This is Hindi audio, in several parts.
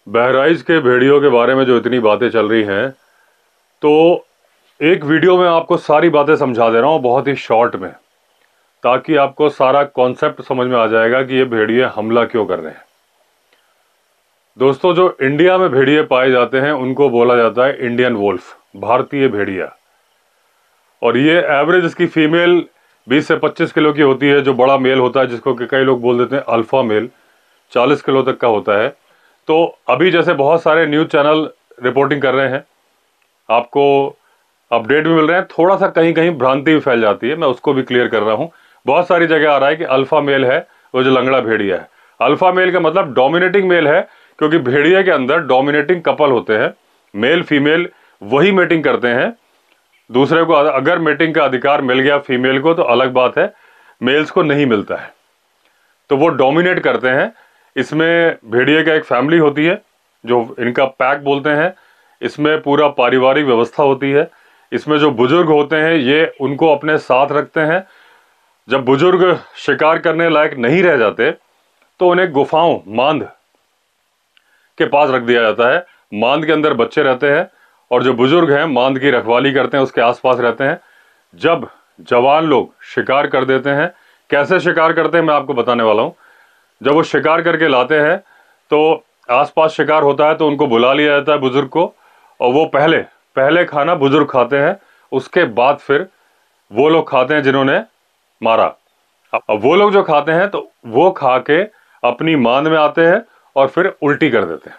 बहराइच के भेड़ियों के बारे में जो इतनी बातें चल रही हैं, तो एक वीडियो में आपको सारी बातें समझा दे रहा हूँ बहुत ही शॉर्ट में, ताकि आपको सारा कॉन्सेप्ट समझ में आ जाएगा कि ये भेड़िए हमला क्यों कर रहे हैं। दोस्तों, जो इंडिया में भेड़िए पाए जाते हैं उनको बोला जाता है इंडियन वोल्फ, भारतीय भेड़िया। और ये एवरेज इसकी फीमेल 20 से 25 किलो की होती है। जो बड़ा मेल होता है, जिसको कि कई लोग बोल देते हैं अल्फा मेल, 40 किलो तक का होता है। तो अभी जैसे बहुत सारे न्यूज़ चैनल रिपोर्टिंग कर रहे हैं, आपको अपडेट भी मिल रहे हैं, थोड़ा सा कहीं कहीं भ्रांति भी फैल जाती है, मैं उसको भी क्लियर कर रहा हूँ। बहुत सारी जगह आ रहा है कि अल्फा मेल है वो जो लंगड़ा भेड़िया है। अल्फा मेल का मतलब डोमिनेटिंग मेल है, क्योंकि भेड़िया के अंदर डोमिनेटिंग कपल होते हैं, मेल फीमेल वही मेटिंग करते हैं। दूसरे को अगर मेटिंग का अधिकार मिल गया फीमेल को तो अलग बात है, मेल्स को नहीं मिलता है, तो वो डोमिनेट करते हैं। इसमें भेड़िए का एक फैमिली होती है जो इनका पैक बोलते हैं। इसमें पूरा पारिवारिक व्यवस्था होती है। इसमें जो बुजुर्ग होते हैं ये उनको अपने साथ रखते हैं। जब बुजुर्ग शिकार करने लायक नहीं रह जाते तो उन्हें गुफाओं, मांद के पास रख दिया जाता है। मांद के अंदर बच्चे रहते हैं और जो बुजुर्ग हैं मांद की रखवाली करते हैं, उसके आसपास रहते हैं। जब जवान लोग शिकार कर देते हैं, कैसे शिकार करते हैं मैं आपको बताने वाला हूँ। जब वो शिकार करके लाते हैं तो आसपास शिकार होता है तो उनको बुला लिया जाता है बुजुर्ग को, और वो पहले खाना बुजुर्ग खाते हैं, उसके बाद फिर वो लोग खाते हैं जिन्होंने मारा। अब वो लोग जो खाते हैं तो वो खा के अपनी मांद में आते हैं और फिर उल्टी कर देते हैं।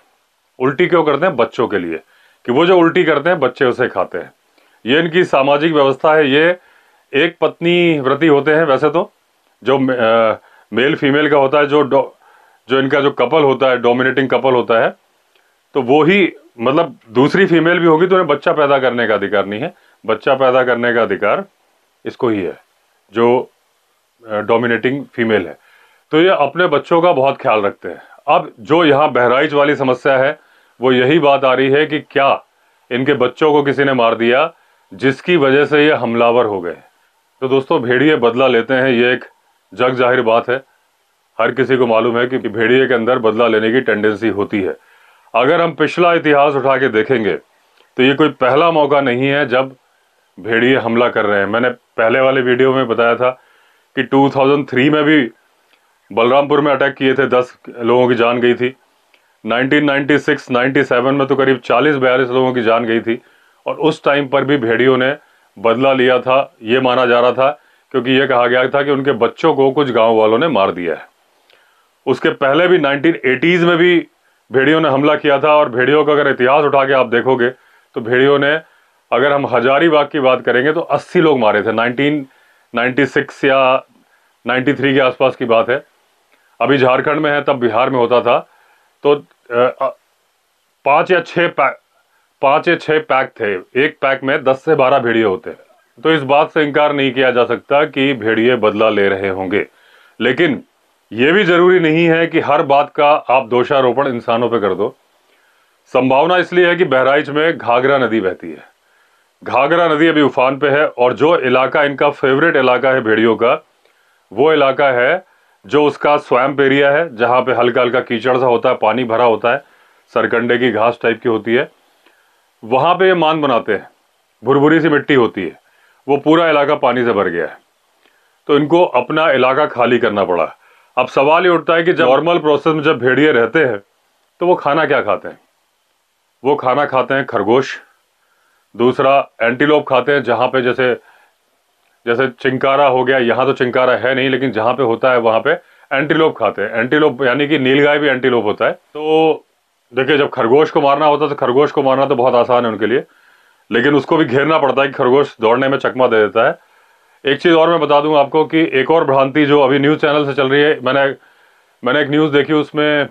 उल्टी क्यों करते हैं? बच्चों के लिए, कि वो जो उल्टी करते हैं बच्चे उसे खाते हैं। ये इनकी सामाजिक व्यवस्था है। ये एक पत्नी व्रती होते हैं वैसे तो, जो मेल फीमेल का होता है, जो इनका जो कपल होता है, डोमिनेटिंग कपल होता है, तो वो ही, मतलब दूसरी फीमेल भी होगी तो उन्हें बच्चा पैदा करने का अधिकार नहीं है। बच्चा पैदा करने का अधिकार इसको ही है जो डोमिनेटिंग फीमेल है। तो ये अपने बच्चों का बहुत ख्याल रखते हैं। अब जो यहाँ बहराइच वाली समस्या है वो यही बात आ रही है कि क्या इनके बच्चों को किसी ने मार दिया जिसकी वजह से ये हमलावर हो गए। तो दोस्तों, भेड़िए बदला लेते हैं, ये एक जग जाहिर बात है। हर किसी को मालूम है कि भेड़िए के अंदर बदला लेने की टेंडेंसी होती है। अगर हम पिछला इतिहास उठा के देखेंगे तो ये कोई पहला मौका नहीं है जब भेड़िए हमला कर रहे हैं। मैंने पहले वाले वीडियो में बताया था कि 2003 में भी बलरामपुर में अटैक किए थे, 10 लोगों की जान गई थी। 1996-97 में तो करीब 40-42 लोगों की जान गई थी। और उस टाइम पर भी भेड़ियों ने बदला लिया था, ये माना जा रहा था, क्योंकि ये कहा गया था कि उनके बच्चों को कुछ गांव वालों ने मार दिया है। उसके पहले भी 1980s में भी भेड़ियों ने हमला किया था। और भेड़ियों का अगर इतिहास उठा के आप देखोगे तो भेड़ियों ने, अगर हम हजारीबाग की बात करेंगे तो 80 लोग मारे थे। 1996 या 93 के आसपास की बात है। अभी झारखंड में है, तब बिहार में होता था। तो 5 या 6 पैक थे, एक पैक में 10 से 12 भेड़िए होते हैं। तो इस बात से इनकार नहीं किया जा सकता कि भेड़िए बदला ले रहे होंगे। लेकिन यह भी जरूरी नहीं है कि हर बात का आप दोषारोपण इंसानों पे कर दो। संभावना इसलिए है कि बहराइच में घाघरा नदी बहती है। घाघरा नदी अभी उफान पे है, और जो इलाका इनका फेवरेट इलाका है भेड़ियों का, वो इलाका है जो उसका स्वैम्प एरिया है, जहाँ पे हल्का हल्का कीचड़ सा होता है, पानी भरा होता है, सरकंडे की घास टाइप की होती है। वहाँ पे ये मान बनाते हैं, भुरभुरी सी मिट्टी होती है, वो पूरा इलाका पानी से भर गया है, तो इनको अपना इलाका खाली करना पड़ा। अब सवाल ये उठता है कि जब नॉर्मल प्रोसेस में जब भेड़िए रहते हैं तो वो खाना क्या खाते हैं? वो खाना खाते हैं खरगोश, दूसरा एंटीलोप खाते हैं। जहाँ पे जैसे चिंकारा हो गया, यहाँ तो चिंकारा है नहीं, लेकिन जहाँ पे होता है वहाँ पे एंटीलोप खाते हैं। एंटीलोप यानी कि नीलगाय भी एंटीलोप होता है। तो देखिए, जब खरगोश को मारना होता है तो खरगोश को मारना तो बहुत आसान है उनके लिए, लेकिन उसको भी घेरना पड़ता है कि खरगोश दौड़ने में चकमा दे देता है। एक चीज़ और मैं बता दूं आपको कि एक और भ्रांति जो अभी न्यूज़ चैनल से चल रही है, मैंने एक न्यूज़ देखी, उसमें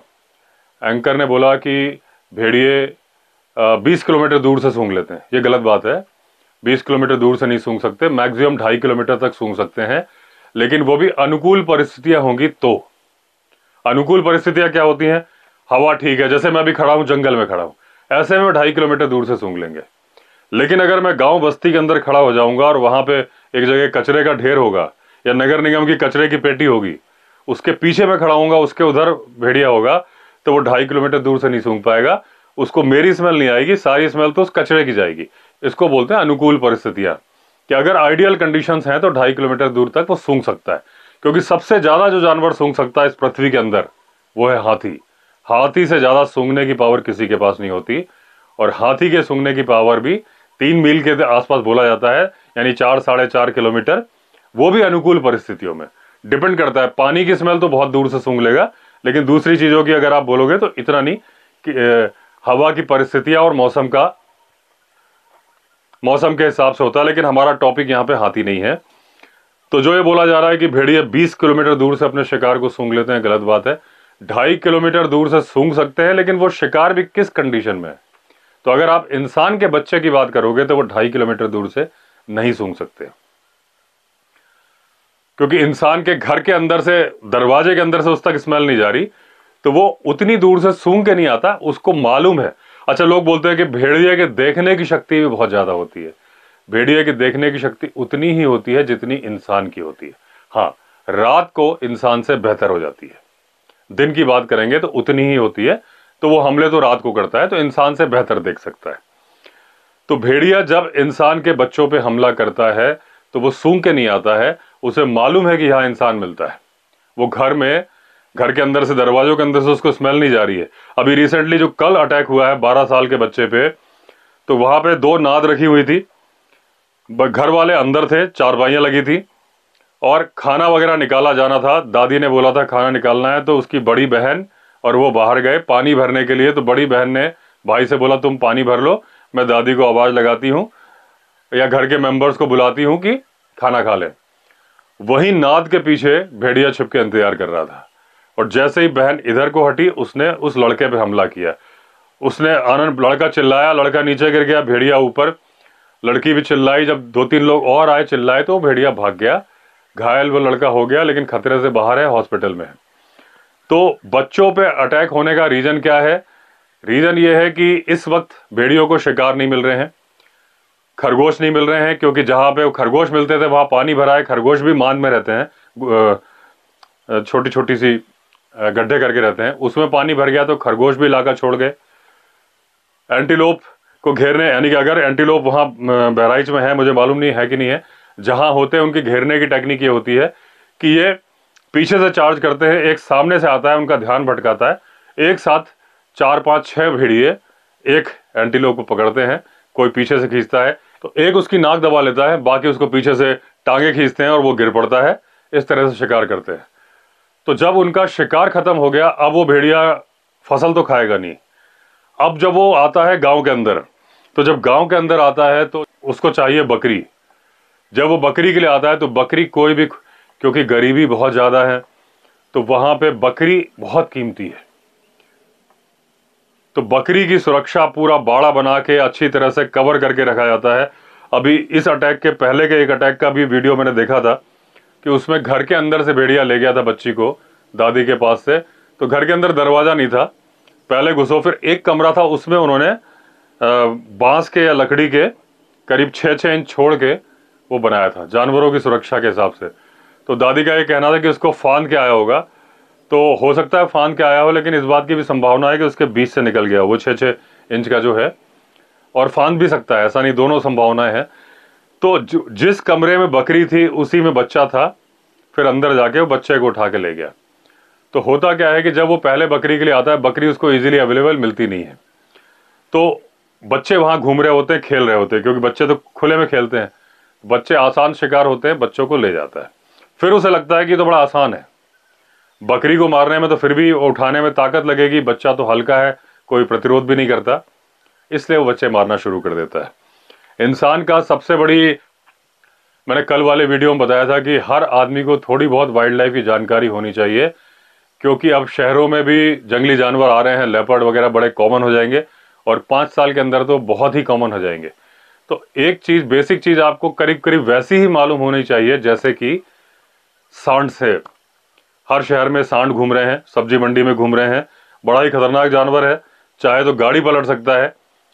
एंकर ने बोला कि भेड़िए 20 किलोमीटर दूर से सूंघ लेते हैं। ये गलत बात है। 20 किलोमीटर दूर से नहीं सूंघ सकते, मैक्सिमम 2.5 किलोमीटर तक सूंघ सकते हैं, लेकिन वो भी अनुकूल परिस्थितियां होंगी तो। अनुकूल परिस्थितियां क्या होती हैं? हवा ठीक है, जैसे मैं अभी खड़ा हूं, जंगल में खड़ा हूं, ऐसे में 2.5 किलोमीटर दूर से सूंघ लेंगे। लेकिन अगर मैं गांव बस्ती के अंदर खड़ा हो जाऊंगा और वहां पे एक जगह कचरे का ढेर होगा या नगर निगम की कचरे की पेटी होगी, उसके पीछे मैं खड़ा हूंगा, उसके उधर भेड़िया होगा, तो वो 2.5 किलोमीटर दूर से नहीं सूंघ पाएगा, उसको मेरी स्मेल नहीं आएगी, सारी स्मेल तो उस कचरे की जाएगी। इसको बोलते हैं अनुकूल परिस्थितियां, कि अगर आइडियल कंडीशंस हैं तो 2.5 किलोमीटर दूर तक वो सूंघ सकता है। क्योंकि सबसे ज्यादा जो जानवर सूंघ सकता है इस पृथ्वी के अंदर वो है हाथी। हाथी से ज्यादा सूंघने की पावर किसी के पास नहीं होती, और हाथी के सूंघने की पावर भी 3 मील के आसपास बोला जाता है, यानी 4-4.5 किलोमीटर। वो भी अनुकूल परिस्थितियों में डिपेंड करता है। पानी की स्मेल तो बहुत दूर से सूंघ लेगा, लेकिन दूसरी चीजों की अगर आप बोलोगे तो इतना नहीं कि हवा की परिस्थितियां और मौसम के हिसाब से होता है। लेकिन हमारा टॉपिक यहाँ पे हाथी नहीं है। तो जो ये बोला जा रहा है कि भेड़िए 20 किलोमीटर दूर से अपने शिकार को सूंघ लेते हैं, गलत बात है। 2.5 किलोमीटर दूर से सूंघ सकते हैं, लेकिन वो शिकार भी किस कंडीशन में है। तो अगर आप इंसान के बच्चे की बात करोगे तो वो 2.5 किलोमीटर दूर से नहीं सूंघ सकते, क्योंकि इंसान के घर के अंदर से, दरवाजे के अंदर से उस तक स्मेल नहीं जा रही, तो वो उतनी दूर से सूंघ के नहीं आता, उसको मालूम है। अच्छा, लोग बोलते हैं कि भेड़िए के देखने की शक्ति भी बहुत ज्यादा होती है। भेड़िए की देखने की शक्ति उतनी ही होती है जितनी इंसान की होती है। हाँ, रात को इंसान से बेहतर हो जाती है। दिन की बात करेंगे तो उतनी ही होती है, तो वो हमले तो रात को करता है, तो इंसान से बेहतर देख सकता है। तो भेड़िया जब इंसान के बच्चों पे हमला करता है तो वो सूंघ के नहीं आता है, उसे मालूम है कि यहाँ इंसान मिलता है। वो घर के अंदर से, दरवाजों के अंदर से उसको स्मेल नहीं जा रही है। अभी रिसेंटली जो कल अटैक हुआ है 12 साल के बच्चे पे, तो वहां पे 2 नाद रखी हुई थी, घर वाले अंदर थे, चारपाइयां लगी थी और खाना वगैरह निकाला जाना था। दादी ने बोला था खाना निकालना है, तो उसकी बड़ी बहन और वो बाहर गए पानी भरने के लिए। तो बड़ी बहन ने भाई से बोला तुम पानी भर लो, मैं दादी को आवाज लगाती हूँ या घर के मेंबर्स को बुलाती हूँ कि खाना खा ले। वही नाद के पीछे भेड़िया छिप के इंतजार कर रहा था, और जैसे ही बहन इधर को हटी उसने उस लड़के पे हमला किया। उसने आनंद, लड़का चिल्लाया, लड़का नीचे गिर गया, भेड़िया ऊपर। लड़की भी चिल्लाई, जब 2-3 लोग और आए चिल्लाए तो भेड़िया भाग गया। घायल वो लड़का हो गया, लेकिन खतरे से बाहर है, हॉस्पिटल में है। तो बच्चों पे अटैक होने का रीजन क्या है? रीजन ये है कि इस वक्त भेड़ियों को शिकार नहीं मिल रहे हैं, खरगोश नहीं मिल रहे हैं, क्योंकि जहां पे खरगोश मिलते थे वहां पानी भरा है। खरगोश भी मान में रहते हैं, छोटी छोटी सी गड्ढे करके रहते हैं, उसमें पानी भर गया तो खरगोश भी इलाका छोड़ गए। एंटीलोप को घेरने, यानी कि अगर एंटीलोप वहां बहराइच में है, मुझे मालूम नहीं है कि नहीं है, जहां होते हैं उनकी घेरने की टेक्निक ये होती है कि ये पीछे से चार्ज करते हैं, एक सामने से आता है, उनका ध्यान भटकाता है, एक साथ 4-5-6 भेड़िए एक एंटीलोप को पकड़ते हैं। कोई पीछे से खींचता है तो एक उसकी नाक दबा लेता है, बाकी उसको पीछे से टांगे खींचते हैं और वो गिर पड़ता है। इस तरह से शिकार करते हैं। तो जब उनका शिकार खत्म हो गया, अब वो भेड़िया फसल तो खाएगा नहीं। अब जब वो आता है गांव के अंदर, तो जब गांव के अंदर आता है तो उसको चाहिए बकरी। जब वो बकरी के लिए आता है तो बकरी कोई भी, क्योंकि गरीबी बहुत ज्यादा है तो वहां पे बकरी बहुत कीमती है, तो बकरी की सुरक्षा पूरा बाड़ा बना के अच्छी तरह से कवर करके रखा जाता है। अभी इस अटैक के पहले के एक अटैक का भी वीडियो मैंने देखा था कि उसमें घर के अंदर से भेड़िया ले गया था बच्ची को दादी के पास से। तो घर के अंदर दरवाजा नहीं था, पहले घुसो, फिर एक कमरा था, उसमें उन्होंने बांस के या लकड़ी के करीब 6-6 इंच छोड़ के वो बनाया था जानवरों की सुरक्षा के हिसाब से। तो दादी का ये कहना था कि उसको फांद के आया होगा, तो हो सकता है फांद के आया हो, लेकिन इस बात की भी संभावना है कि उसके बीच से निकल गया वो 6-6 इंच का जो है, और फांद भी सकता है, ऐसा नहीं, दोनों संभावनाएं हैं। तो जिस कमरे में बकरी थी उसी में बच्चा था, फिर अंदर जाके वो बच्चे को उठा के ले गया। तो होता क्या है कि जब वो पहले बकरी के लिए आता है, बकरी उसको इजीली अवेलेबल मिलती नहीं है, तो बच्चे वहां घूम रहे होते हैं, खेल रहे होते हैं, क्योंकि बच्चे तो खुले में खेलते हैं, बच्चे आसान शिकार होते हैं, बच्चों को ले जाता है। फिर उसे लगता है कि तो बड़ा आसान है, बकरी को मारने में तो फिर भी उठाने में ताकत लगेगी, बच्चा तो हल्का है, कोई प्रतिरोध भी नहीं करता, इसलिए वो बच्चे मारना शुरू कर देता है। इंसान का सबसे बड़ी, मैंने कल वाले वीडियो में बताया था कि हर आदमी को थोड़ी बहुत वाइल्ड लाइफ की जानकारी होनी चाहिए, क्योंकि अब शहरों में भी जंगली जानवर आ रहे हैं, लेपर्ड वगैरह बड़े कॉमन हो जाएंगे, और 5 साल के अंदर तो बहुत ही कॉमन हो जाएंगे। तो एक चीज, बेसिक चीज आपको करीब करीब वैसी ही मालूम होनी चाहिए जैसे कि सांड से। हर शहर में सांड घूम रहे हैं, सब्जी मंडी में घूम रहे हैं, बड़ा ही खतरनाक जानवर है, चाहे तो गाड़ी पलट सकता है,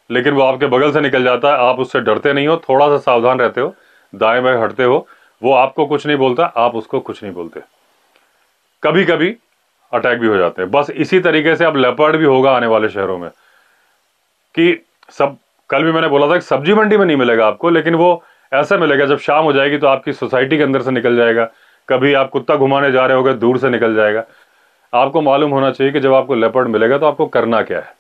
लेकिन वो आपके बगल से निकल जाता है, आप उससे डरते नहीं हो, थोड़ा सा सावधान रहते हो, दाएं बाएं हटते हो, वो आपको कुछ नहीं बोलता, आप उसको कुछ नहीं बोलते। कभी कभी अटैक भी हो जाते हैं। बस इसी तरीके से अब लेपर्ड भी होगा आने वाले शहरों में, कि सब, कल भी मैंने बोला था कि सब्जी मंडी में नहीं मिलेगा आपको, लेकिन वो ऐसा मिलेगा जब शाम हो जाएगी तो आपकी सोसाइटी के अंदर से निकल जाएगा। कभी आप कुत्ता घुमाने जा रहे होगे, दूर से निकल जाएगा। आपको मालूम होना चाहिए कि जब आपको लेपर्ड मिलेगा तो आपको करना क्या है।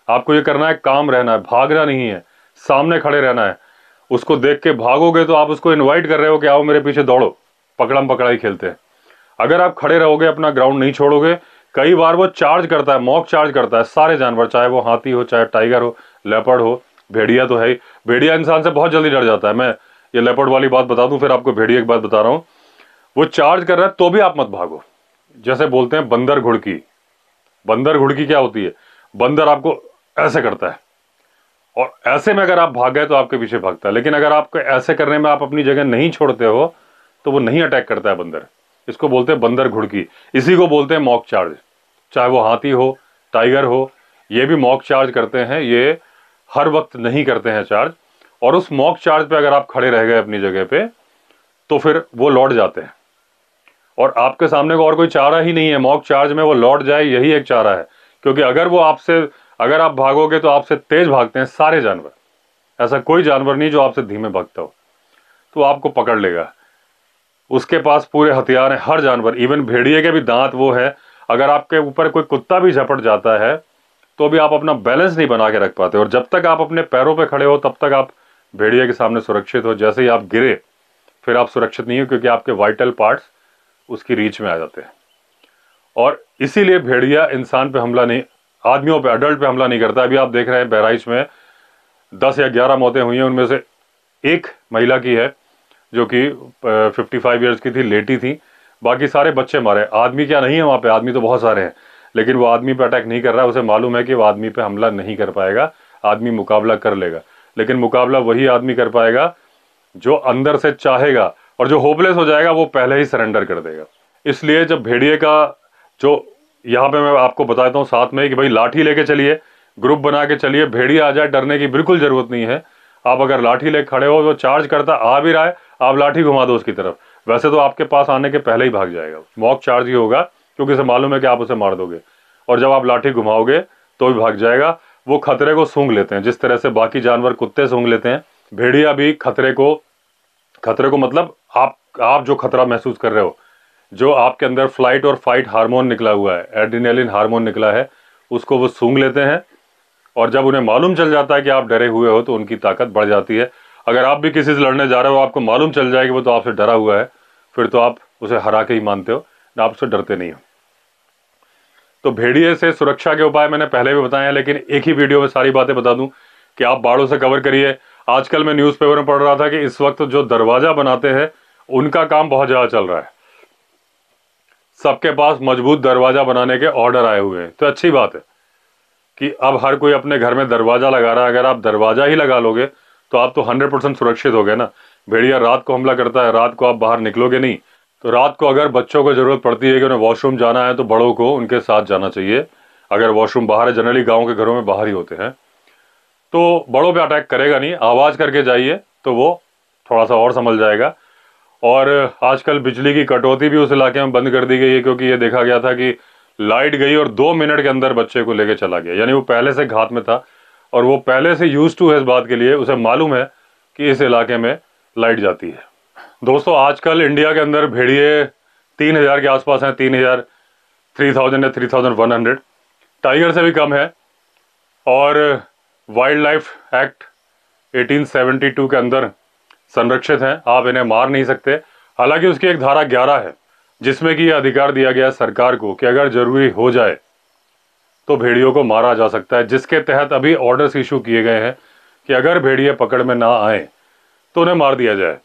आपको ये करना है, काम रहना है, भागना नहीं है, सामने खड़े रहना है। उसको देख के भागोगे तो आप उसको इन्वाइट कर रहे हो कि आओ मेरे पीछे दौड़ो, पकड़म पकड़ाई खेलते हैं। अगर आप खड़े रहोगे, अपना ग्राउंड नहीं छोड़ोगे, कई बार वो चार्ज करता है, मॉक चार्ज करता है सारे जानवर, चाहे वो हाथी हो, चाहे टाइगर हो, लेपर्ड हो, भेड़िया तो है ही। भेड़िया इंसान से बहुत जल्दी डर जाता है। मैं ये लेपर्ड वाली बात बता दूं, फिर आपको भेड़िया की बात बता रहा हूं। वो चार्ज कर रहा है तो भी आप मत भागो। जैसे बोलते हैं बंदर घुड़की। बंदर घुड़की क्या होती है? बंदर आपको ऐसे करता है और ऐसे में अगर आप भाग गए तो आपके पीछे भागता है, लेकिन अगर आपको ऐसे करने में आप अपनी जगह नहीं छोड़ते हो तो वो नहीं अटैक करता है बंदर। इसको बोलते हैं बंदर घुड़की, इसी को बोलते हैं मॉक चार्ज। चाहे वो हाथी हो, टाइगर हो, ये भी मॉक चार्ज करते हैं। ये हर वक्त नहीं करते हैं चार्ज, और उस मॉक चार्ज पे अगर आप खड़े रह गए अपनी जगह पे तो फिर वो लौट जाते हैं, और आपके सामने को और कोई चारा ही नहीं है। मॉक चार्ज में वो लौट जाए, यही एक चारा है। क्योंकि अगर आप भागोगे तो आपसे तेज भागते हैं सारे जानवर। ऐसा कोई जानवर नहीं जो आपसे धीमे भागता हो, तो आपको पकड़ लेगा। उसके पास पूरे हथियार हैं, हर जानवर। इवन भेड़िए के भी दांत वो है। अगर आपके ऊपर कोई कुत्ता भी झपट जाता है तो भी आप अपना बैलेंस नहीं बना के रख पाते, और जब तक आप अपने पैरों पे खड़े हो तब तक आप भेड़िए के सामने सुरक्षित हो। जैसे ही आप गिरे फिर आप सुरक्षित नहीं हो, क्योंकि आपके वाइटल पार्ट्स उसकी रीच में आ जाते हैं। और इसीलिए भेड़िया इंसान पे हमला नहीं, आदमियों पे, अडल्ट पे हमला नहीं करता। अभी आप देख रहे हैं बहराइच में 10 या 11 मौतें हुई हैं। उनमें से एक महिला की है जो कि 55 ईयर्स की थी, लेटी थी। बाकी सारे बच्चे मारे। आदमी क्या नहीं है वहाँ पे, आदमी तो बहुत सारे हैं, लेकिन वो आदमी पे अटैक नहीं कर रहा है। उसे मालूम है कि वो आदमी पे हमला नहीं कर पाएगा, आदमी मुकाबला कर लेगा। लेकिन मुकाबला वही आदमी कर पाएगा जो अंदर से चाहेगा, और जो होपलेस हो जाएगा वो पहले ही सरेंडर कर देगा। इसलिए जब भेड़िए का, जो यहाँ पे मैं आपको बताता हूँ साथ में कि भाई लाठी लेके चलिए, ग्रुप बना के चलिए, भेड़िया आ जाए डरने की बिल्कुल जरूरत नहीं है। आप अगर लाठी लेके खड़े हो, तो चार्ज करता आ भी रहा है, आप लाठी घुमा दो उसकी तरफ, वैसे तो आपके पास आने के पहले ही भाग जाएगा। मॉक चार्ज ही होगा, क्योंकि उसे मालूम है कि आप उसे मार दोगे, और जब आप लाठी घुमाओगे तो भी भाग जाएगा। वो खतरे को सूंघ लेते हैं, जिस तरह से बाकी जानवर कुत्ते सूंघ लेते हैं, भेड़िया भी खतरे को मतलब आप जो खतरा महसूस कर रहे हो, जो आपके अंदर फ्लाइट और फाइट हार्मोन निकला हुआ है, एड्रेनालिन हार्मोन निकला है, उसको वो सूंघ लेते हैं। और जब उन्हें मालूम चल जाता है कि आप डरे हुए हो तो उनकी ताकत बढ़ जाती है। अगर आप भी किसी से लड़ने जा रहे हो, आपको मालूम चल जाए कि वो तो आपसे डरा हुआ है, फिर तो आप उसे हरा के ही मानते हो, ना आप उससे डरते नहीं हो। तो भेड़िए से सुरक्षा के उपाय मैंने पहले भी बताए हैं, लेकिन एक ही वीडियो में सारी बातें बता दूं कि आप बाड़ों से कवर करिए। आजकल मैं न्यूज़पेपर में पढ़ रहा था कि इस वक्त जो दरवाजा बनाते हैं उनका काम बहुत ज़्यादा चल रहा है। सबके पास मजबूत दरवाजा बनाने के ऑर्डर आए हुए हैं। तो अच्छी बात है कि अब हर कोई अपने घर में दरवाजा लगा रहा है। अगर आप दरवाजा ही लगा लोगे तो आप तो 100% सुरक्षित हो गए ना। भेड़िया रात को हमला करता है, रात को आप बाहर निकलोगे नहीं। तो रात को अगर बच्चों को ज़रूरत पड़ती है कि उन्हें वॉशरूम जाना है, तो बड़ों को उनके साथ जाना चाहिए। अगर वॉशरूम बाहर है, जनरली गाँव के घरों में बाहर ही होते हैं, तो बड़ों पे अटैक करेगा नहीं। आवाज़ करके जाइए तो वो थोड़ा सा और संभल जाएगा। और आजकल बिजली की कटौती भी उस इलाके में बंद कर दी गई है, क्योंकि ये देखा गया था कि लाइट गई और 2 मिनट के अंदर बच्चे को लेके चला गया। यानी वो पहले से घात में था और वो पहले से यूज टू है इस बात के लिए, उसे मालूम है कि इस इलाके में लाइट जाती है। दोस्तों, आजकल इंडिया के अंदर भेड़िए 3000 के आसपास हैं, 3000, 3000 या 3100। टाइगर से भी कम है। और वाइल्ड लाइफ एक्ट 1872 के अंदर संरक्षित हैं, आप इन्हें मार नहीं सकते। हालांकि उसकी एक धारा 11 है जिसमें कि यह अधिकार दिया गया है सरकार को कि अगर जरूरी हो जाए तो भेड़ियों को मारा जा सकता है, जिसके तहत अभी ऑर्डर्स इशू किए गए हैं कि अगर भेड़िए पकड़ में ना आए तो उन्हें मार दिया जाए।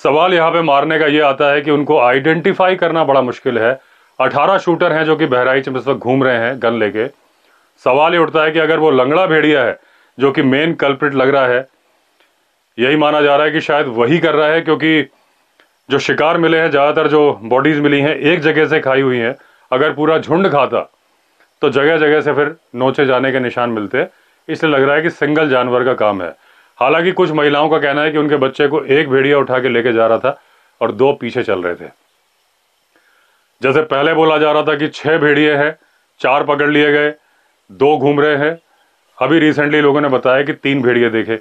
सवाल यहाँ पे मारने का ये आता है कि उनको आइडेंटिफाई करना बड़ा मुश्किल है। 18 शूटर हैं जो कि बहराइच में इस वक्त घूम रहे हैं गन लेके। सवाल ये उठता है कि अगर वो लंगड़ा भेड़िया है जो कि मेन कल्प्रिट लग रहा है, यही माना जा रहा है कि शायद वही कर रहा है, क्योंकि जो शिकार मिले हैं, ज़्यादातर जो बॉडीज़ मिली हैं एक जगह से खाई हुई हैं। अगर पूरा झुंड खाता तो जगह जगह से फिर नोचे जाने के निशान मिलते। इसलिए लग रहा है कि सिंगल जानवर का काम है। हालांकि कुछ महिलाओं का कहना है कि उनके बच्चे को एक भेड़िया उठा के लेके जा रहा था और 2 पीछे चल रहे थे। जैसे पहले बोला जा रहा था कि 6 भेड़िए हैं, 4 पकड़ लिए गए, 2 घूम रहे हैं। अभी रिसेंटली लोगों ने बताया कि 3 भेड़िए देखे,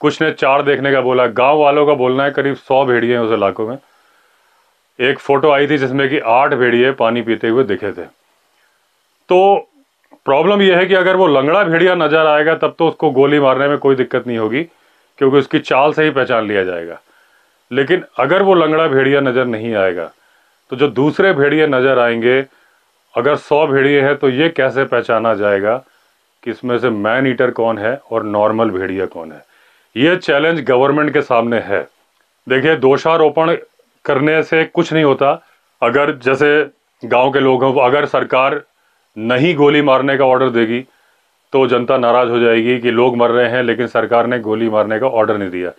कुछ ने 4 देखने का बोला। गांव वालों का बोलना है करीब 100 भेड़िए हैं उस इलाकों में। एक फोटो आई थी जिसमें कि 8 भेड़िए पानी पीते हुए दिखे थे। तो प्रॉब्लम यह है कि अगर वो लंगड़ा भेड़िया नजर आएगा तब तो उसको गोली मारने में कोई दिक्कत नहीं होगी, क्योंकि उसकी चाल से ही पहचान लिया जाएगा। लेकिन अगर वो लंगड़ा भेड़िया नजर नहीं आएगा तो जो दूसरे भेड़िए नजर आएंगे, अगर 100 भेड़िए हैं तो ये कैसे पहचाना जाएगा कि इसमें से मैन ईटर कौन है और नॉर्मल भेड़िया कौन है? ये चैलेंज गवर्नमेंट के सामने है। देखिए, दोषारोपण करने से कुछ नहीं होता। अगर जैसे गांव के लोग हों, अगर सरकार नहीं गोली मारने का ऑर्डर देगी तो जनता नाराज हो जाएगी कि लोग मर रहे हैं लेकिन सरकार ने गोली मारने का ऑर्डर नहीं दिया।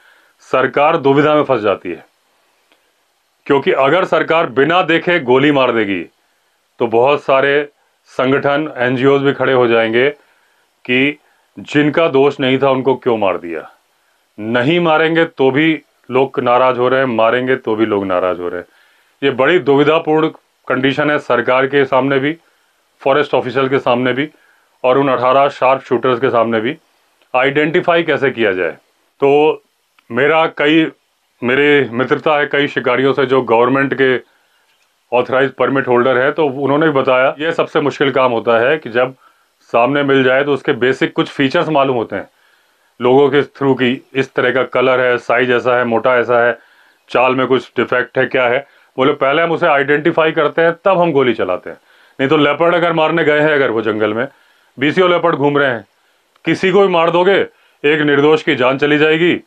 सरकार दुविधा में फंस जाती है, क्योंकि अगर सरकार बिना देखे गोली मार देगी तो बहुत सारे संगठन, एनजीओज भी खड़े हो जाएंगे कि जिनका दोष नहीं था उनको क्यों मार दिया। नहीं मारेंगे तो भी लोग नाराज हो रहे हैं, मारेंगे तो भी लोग नाराज हो रहे हैं। ये बड़ी दुविधापूर्ण कंडीशन है सरकार के सामने भी, फॉरेस्ट ऑफिसर के सामने भी, और उन 18 शार्प शूटर्स के सामने भी। आइडेंटिफाई कैसे किया जाए? तो मेरे मित्रता है कई शिकारियों से जो गवर्नमेंट के ऑथराइज परमिट होल्डर है, तो उन्होंने भी बताया ये सबसे मुश्किल काम होता है कि जब सामने मिल जाए तो उसके बेसिक कुछ फीचर्स मालूम होते हैं लोगों के थ्रू की इस तरह का कलर है, साइज ऐसा है, मोटा ऐसा है, चाल में कुछ डिफेक्ट है, क्या है। बोले पहले हम उसे आइडेंटिफाई करते हैं तब हम गोली चलाते हैं। नहीं तो लेपर्ड अगर मारने गए हैं, अगर वो जंगल में 20 लेपर्ड घूम रहे हैं, किसी को भी मार दोगे, एक निर्दोष की जान चली जाएगी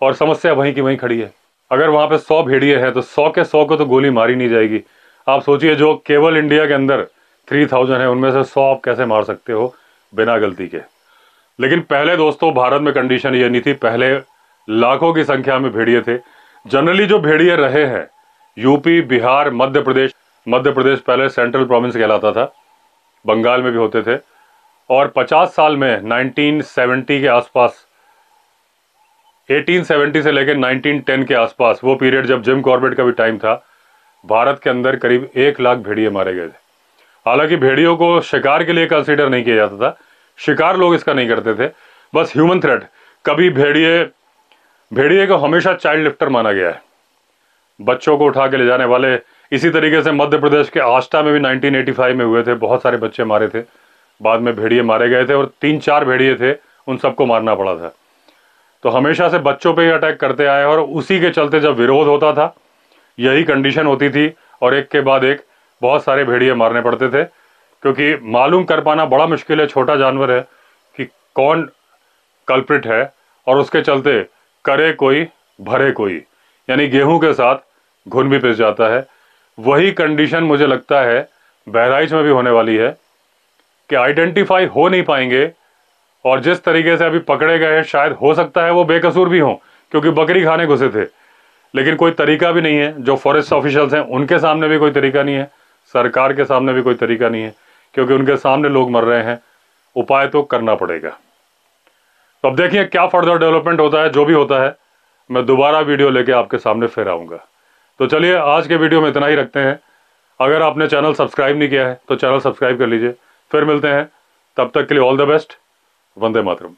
और समस्या वहीं की वहीं खड़ी है। अगर वहां पे 100 भेड़िए हैं तो 100 के 100 को तो गोली मारी नहीं जाएगी। आप सोचिए, जो केवल इंडिया के अंदर 3000 है उनमें से 100 आप कैसे मार सकते हो बिना गलती के? लेकिन पहले दोस्तों भारत में कंडीशन ये नहीं थी। पहले लाखों की संख्या में भेड़िए थे। जनरली जो भेड़िए रहे हैं यूपी, बिहार, मध्य प्रदेश पहले सेंट्रल प्रोविंस कहलाता था, बंगाल में भी होते थे। और 50 साल में 1970 के आसपास, 1870 से लेकर 1910 के आसपास, वो पीरियड जब जिम कॉर्बेट का भी टाइम था, भारत के अंदर करीब 1 लाख भेड़िए मारे गए थे। हालांकि भेड़ियों को शिकार के लिए कंसीडर नहीं किया जाता था, शिकार लोग इसका नहीं करते थे, बस ह्यूमन थ्रेट। कभी भेड़िए को हमेशा चाइल्ड लिफ्टर माना गया है, बच्चों को उठा के ले जाने वाले। इसी तरीके से मध्य प्रदेश के आष्टा में भी 1985 में हुए थे, बहुत सारे बच्चे मारे थे, बाद में भेड़िए मारे गए थे और 3-4 भेड़िए थे, उन सबको मारना पड़ा था। तो हमेशा से बच्चों पे ही अटैक करते आए और उसी के चलते जब विरोध होता था यही कंडीशन होती थी और एक के बाद एक बहुत सारे भेड़िए मारने पड़ते थे, क्योंकि मालूम कर पाना बड़ा मुश्किल है, छोटा जानवर है, कि कौन कल्प्रिट है। और उसके चलते करे कोई भरे कोई, यानी गेहूं के साथ घुन भी पिस जाता है। वही कंडीशन मुझे लगता है बहराइच में भी होने वाली है कि आइडेंटिफाई हो नहीं पाएंगे। और जिस तरीके से अभी पकड़े गए हैं शायद हो सकता है वो बेकसूर भी हों, क्योंकि बकरी खाने घुसे थे, लेकिन कोई तरीका भी नहीं है। जो फॉरेस्ट ऑफिशियल्स हैं उनके सामने भी कोई तरीका नहीं है, सरकार के सामने भी कोई तरीका नहीं है, क्योंकि उनके सामने लोग मर रहे हैं। उपाय तो करना पड़ेगा। तो अब देखिए क्या फर्दर डेवलपमेंट होता है। जो भी होता है मैं दोबारा वीडियो लेके आपके सामने फिर आऊँगा। तो चलिए आज के वीडियो में इतना ही रखते हैं। अगर आपने चैनल सब्सक्राइब नहीं किया है तो चैनल सब्सक्राइब कर लीजिए। फिर मिलते हैं, तब तक के लिए all the best. Vande Mataram.